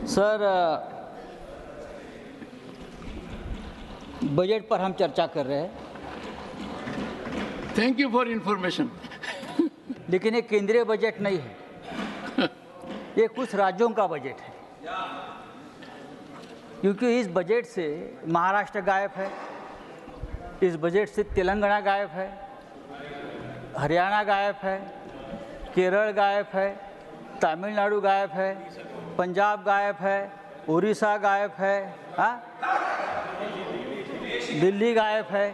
Sir, budget पर हम चर्चा कर रहे हैं, थैंक यू फॉर इंफॉर्मेशन। लेकिन ये केंद्रीय बजट नहीं है, ये कुछ राज्यों का बजट है। क्योंकि इस बजट से महाराष्ट्र गायब है, इस बजट से तेलंगाना गायब है, हरियाणा गायब है, केरल गायब है, तमिलनाडु गायब है, पंजाब गायब है, उड़ीसा गायब है, दिल्ली गायब है।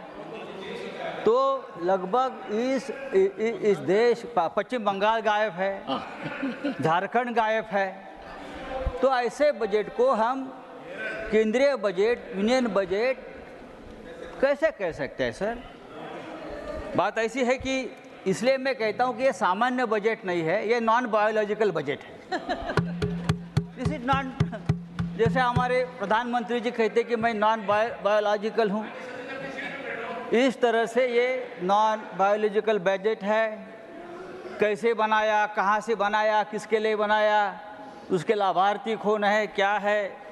तो लगभग इस देश, पश्चिम बंगाल गायब है, झारखंड गायब है। तो ऐसे बजट को हम केंद्रीय बजट, यूनियन बजट कैसे कह सकते हैं सर? बात ऐसी है कि इसलिए मैं कहता हूं कि ये सामान्य बजट नहीं है, ये नॉन बायोलॉजिकल बजट है। दिस इज नॉन, जैसे हमारे प्रधानमंत्री जी कहते कि मैं नॉन बायोलॉजिकल हूं, इस तरह से ये नॉन बायोलॉजिकल बजट है। कैसे बनाया, कहाँ से बनाया, किसके लिए बनाया, उसके लाभार्थी कौन है, क्या है।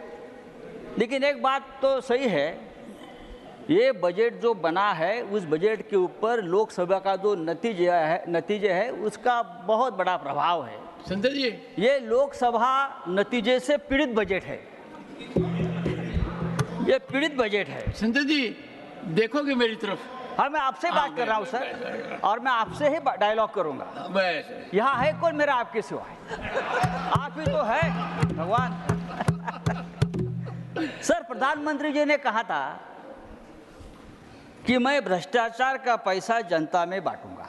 लेकिन एक बात तो सही है, ये बजट जो बना है उस बजट के ऊपर लोकसभा का जो नतीजे है उसका बहुत बड़ा प्रभाव है। संजय जी, ये लोकसभा नतीजे से पीड़ित बजट है, ये पीड़ित बजट है। संजय जी देखोगे मेरी तरफ? हाँ, मैं आपसे बात कर रहा हूँ सर, और मैं आपसे ही डायलॉग करूँगा। बस यहाँ है कौन मेरा आपके सिवा? आप ही तो है भगवान। सर, प्रधानमंत्री जी ने कहा था कि मैं भ्रष्टाचार का पैसा जनता में बांटूंगा।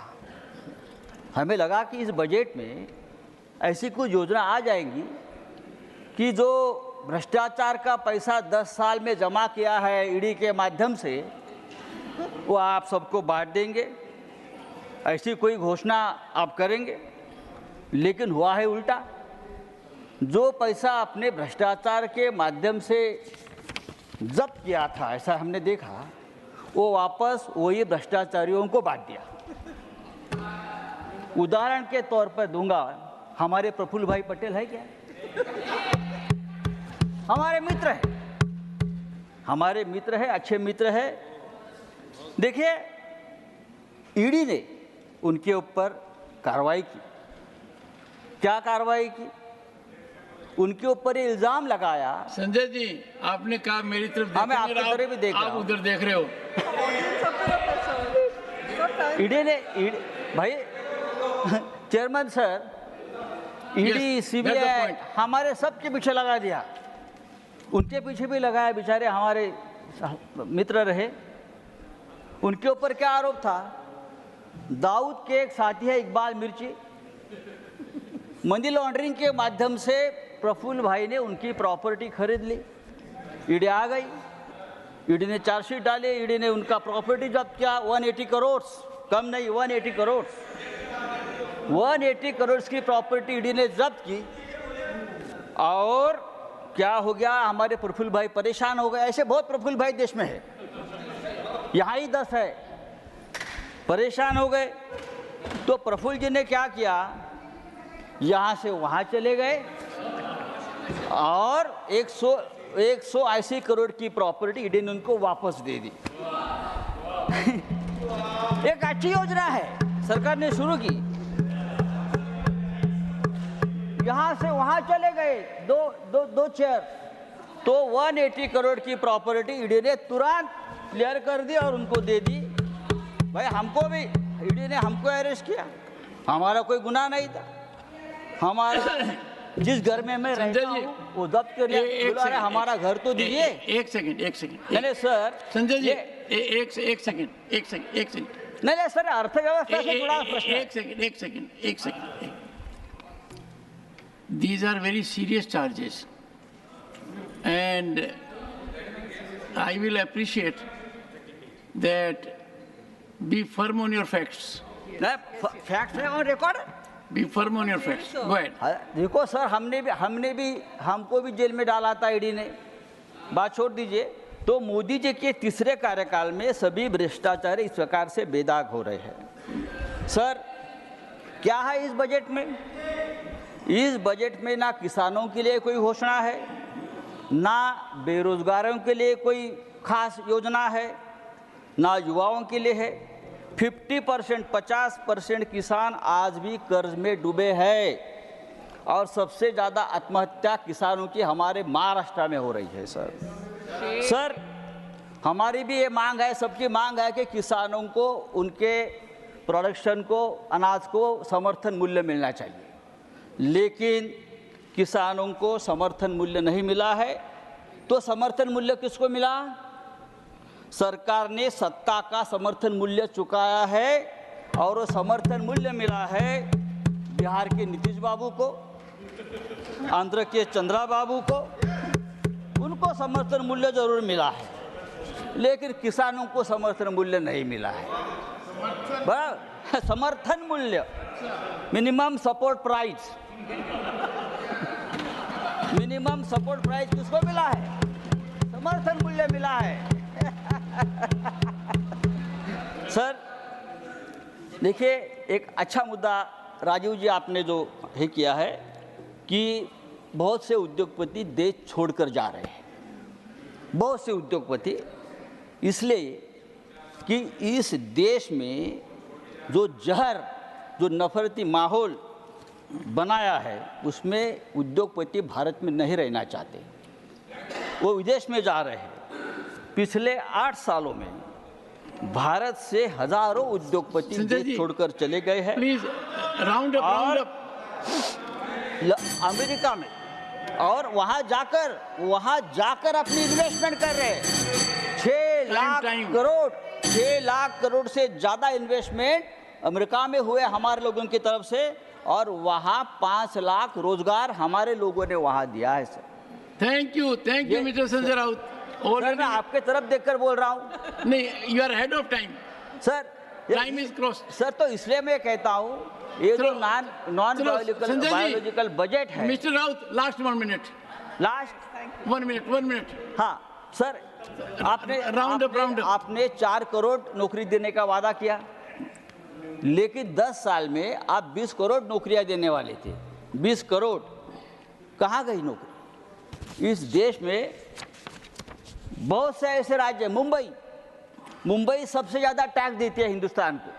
हमें लगा कि इस बजट में ऐसी कोई योजना आ जाएगी कि जो भ्रष्टाचार का पैसा 10 साल में जमा किया है ईडी के माध्यम से, वो आप सबको बांट देंगे, ऐसी कोई घोषणा आप करेंगे। लेकिन हुआ है उल्टा। जो पैसा अपने भ्रष्टाचार के माध्यम से जब्त किया था, ऐसा हमने देखा, वो वापस वही भ्रष्टाचारियों को बांट दिया। उदाहरण के तौर पर दूंगा, हमारे प्रफुल्ल भाई पटेल है क्या? हमारे मित्र है, हमारे मित्र है, अच्छे मित्र है। देखिए, ईडी ने उनके ऊपर कार्रवाई की। क्या कार्रवाई की? उनके ऊपर ये इल्जाम लगाया। संजय जी, आपने कहा मेरी तरफ देखो, मैं आपकी तरफ भी देख रहा हूं। आप उधर देख रहे हो। ईडी ने, भाई चेयरमैन सर, ईडी, सीबीआई हमारे सबके पीछे लगा दिया, उनके पीछे भी लगाया। बेचारे हमारे मित्र रहे। उनके ऊपर क्या आरोप था? दाऊद के एक साथी है इकबाल मिर्ची, मनी लॉन्ड्रिंग के माध्यम से प्रफुल्ल भाई ने उनकी प्रॉपर्टी खरीद ली। ईडी आ गई, ईडी ने चार्जशीट डाले, ईडी ने उनका प्रॉपर्टी जब्त किया। 180 करोड़, कम नहीं, 180 करोड़, 180 करोड़ की प्रॉपर्टी ईडी ने जब्त की। और क्या हो गया, हमारे प्रफुल्ल भाई परेशान हो गए। ऐसे बहुत प्रफुल्ल भाई देश में है, यहाँ ही 10 है, परेशान हो गए। तो प्रफुल्ल जी ने क्या किया, यहाँ से वहाँ चले गए और 180 करोड़ की प्रॉपर्टी ईडी ने उनको वापस दे दी। एक अच्छी योजना है, सरकार ने शुरू की। यहाँ से वहाँ चले गए, दो चेयर, तो 180 करोड़ की प्रॉपर्टी ईडी ने तुरंत क्लियर कर दी और उनको दे दी। भाई हमको भी ईडी ने हमको अरेस्ट किया, हमारा कोई गुनाह नहीं था। हमारा जिस घर में मैं रहता हूं वो जब्त कर लिया। बोला अरे हमारा घर तो दीजिए। एक सेकंड नहीं सर, संजय जी, एक सेकंड नहीं सर, अर्थव्यवस्था से जुड़ा प्रश्न। एक second. These are very serious charges, and I will appreciate that. Be firm on your facts. Facts है और record. Be firm on your facts. Go ahead. देखो सर, हमको भी जेल में डाला था ईडी ने। बात छोड़ दीजिए। तो मोदी जी के तीसरे कार्यकाल में सभी भ्रष्टाचारी इस प्रकार से बेदाग हो रहे हैं। सर, क्या है इस बजट में? इस बजट में ना किसानों के लिए कोई घोषणा है, ना बेरोजगारों के लिए कोई खास योजना है, ना युवाओं के लिए है। 50%, 50% किसान आज भी कर्ज में डूबे हैं और सबसे ज़्यादा आत्महत्या किसानों की हमारे महाराष्ट्र में हो रही है। सर हमारी भी ये मांग है, सबकी मांग है कि किसानों को उनके प्रोडक्शन को, अनाज को समर्थन मूल्य मिलना चाहिए, लेकिन किसानों को समर्थन मूल्य नहीं मिला है। तो समर्थन मूल्य किसको मिला? सरकार ने सत्ता का समर्थन मूल्य चुकाया है और वो समर्थन मूल्य मिला है बिहार के नीतीश बाबू को, आंध्र के चंद्रा बाबू को। उनको समर्थन मूल्य जरूर मिला है, लेकिन किसानों को समर्थन मूल्य नहीं मिला है। समर्थन मूल्य, minimum support price, minimum support price किसको मिला है? समर्थन मूल्य मिला है। सर देखिए, एक अच्छा मुद्दा राजीव जी आपने जो है किया है कि बहुत से उद्योगपति देश छोड़कर जा रहे हैं। बहुत से उद्योगपति इसलिए कि इस देश में जो जहर, जो नफरती माहौल बनाया है, उसमें उद्योगपति भारत में नहीं रहना चाहते, वो विदेश में जा रहे हैं। पिछले 8 सालों में भारत से हजारों उद्योगपति देश छोड़कर चले गए हैं। प्लीज राउंड अप अमेरिका में, और वहां जाकर अपनी इन्वेस्टमेंट कर रहे हैं। 6 लाख करोड़ से ज्यादा इन्वेस्टमेंट अमेरिका में हुए हमारे लोगों की तरफ से, और वहां 5 लाख रोजगार हमारे लोगों ने वहां दिया है। Sir thank you mister Sanjay Raut. Sir मैं आपके तरफ देखकर बोल रहा हूँ। नहीं, you are head of time sir, time is cross. Sir तो इसलिए मैं कहता हूँ ये जो नॉन बायोलॉजिकल बजट है। Mister Raut, last 1 minute, last 1 minute. हाँ सर, आपने 4 करोड़ नौकरी देने का वादा किया, लेकिन 10 साल में आप 20 करोड़ नौकरियां देने वाले थे। 20 करोड़ कहाँ गई नौकरी? इस देश में बहुत से ऐसे राज्य, मुंबई सबसे ज्यादा टैक्स देती है हिंदुस्तान को।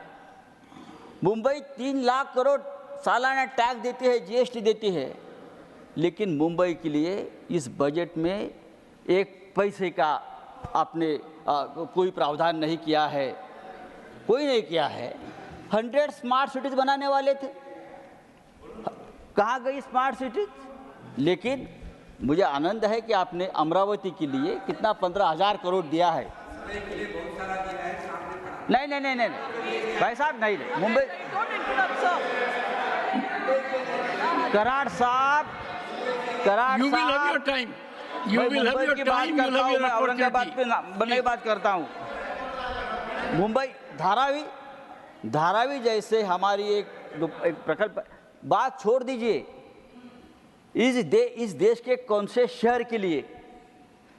मुंबई 3 लाख करोड़ सालाना टैक्स देती है, जीएसटी देती है, लेकिन मुंबई के लिए इस बजट में एक पैसे का आपने कोई प्रावधान नहीं किया है, कोई नहीं किया है। 100 स्मार्ट सिटीज बनाने वाले थे, कहाँ गई स्मार्ट सिटीज? लेकिन मुझे आनंद है कि आपने अमरावती के लिए कितना 15,000 करोड़ दिया है। नहीं भाई साहब, नहीं मुंबई, कराड़ साहब, You will have your time. You will have your time. You will have your Aurangabad पे बनने की बात करता हूँ। मुंबई धारावी जैसे हमारी एक प्रकल्प, बात छोड़ दीजिए। इस देश के कौन से शहर के लिए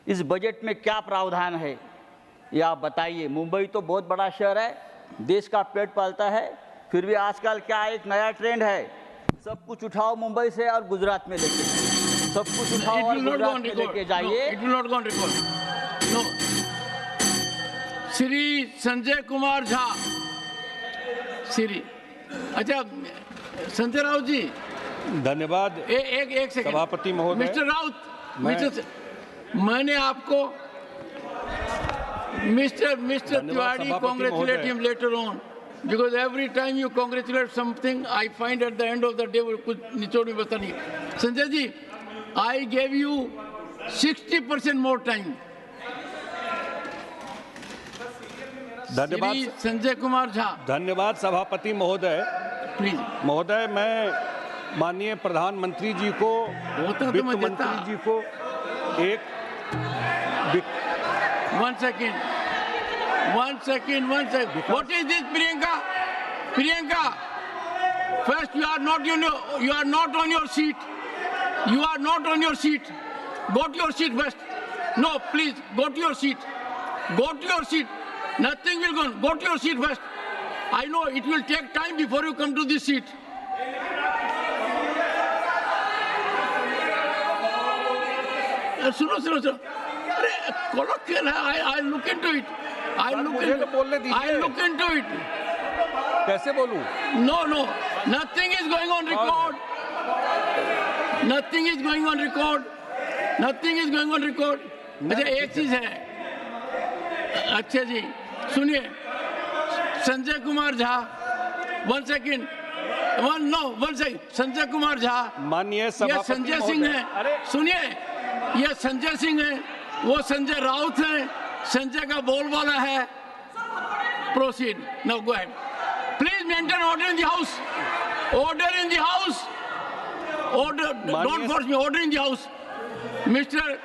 इस बजट में क्या प्रावधान है, ये आप बताइए। मुंबई तो बहुत बड़ा शहर है, देश का पेट पालता है, फिर भी आजकल क्या एक नया ट्रेंड है, सब कुछ उठाओ मुंबई से और गुजरात में लेके, सब कुछ उठाओ और गुजरात में लेके जाइए। It will not go on record. No. Shri Sanjay Kumar Jha, अच्छा संजय राउत जी, धन्यवाद। एक सेकंड सभापति महोदय। मिस्टर राउत, मैंने आपको mister Tiwari congratulate him later on, because every time you congratulate something, I find at the end of the day वो कुछ निचोड़ में बता नहीं। Sanjay ji, I gave you 60% more time. धन्यवाद संजय कुमार झा। धन्यवाद सभापति महोदय। प्लीज महोदय, मैं माननीय प्रधानमंत्री जी को, वित्त मंत्री जी को एक One second. What is this, Priyanka? First, you are not on your seat. You are not on your seat. Go to your seat first. No, please, go to your seat. Go to your seat. Nothing will go on. Go to your seat first. I know it will take time before you come to this seat. सुनो सुनो सुनो, अरे colloquial है, I look into it, मुझे तो बोलने दीजिए। I look into it. कैसे बोलूं? No, nothing is going on record. Nothing is going on record. Nothing is going on record. अच्छा एक चीज है, अच्छा जी सुनिए, संजय कुमार झा, वन सेकेंड, संजय कुमार झा, माननीय ये सभापति संजय सिंह है, सुनिए, ये संजय सिंह है, वो संजय राउत है, संजय का बोलबाला है। Proceed, now go ahead, please maintain order in the house, order in the house, order, don't force me, order in the house, mister